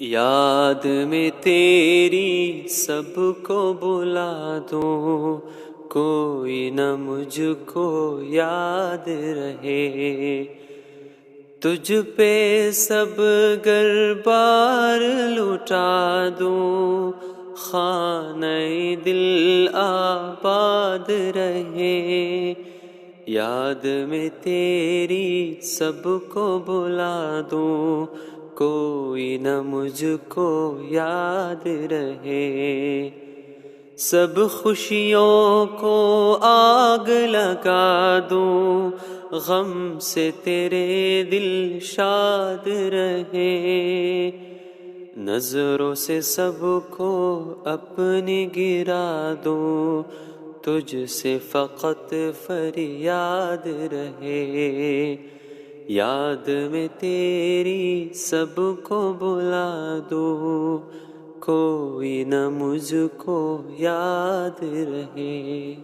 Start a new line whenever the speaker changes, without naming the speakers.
یاد میں تیری سب کو بلا دوں، کوئی نہ مجھ کو یاد رہے۔ تجھ پہ سب گر بار لٹا دوں، خانہ دل آباد رہے۔ یاد میں تیری سب کو بلا دوں، کوئی نہ مجھ کو یاد رہے۔ سب خوشیوں کو آگ لگا دوں، غم سے تیرے دل شاد رہے۔ نظروں سے سب کو اپنی گرا دوں، تجھ سے فقط فریاد رہے۔ یاد میں تیری سب کو بلا دوں، کوئی نہ مجھ کو یاد رہے۔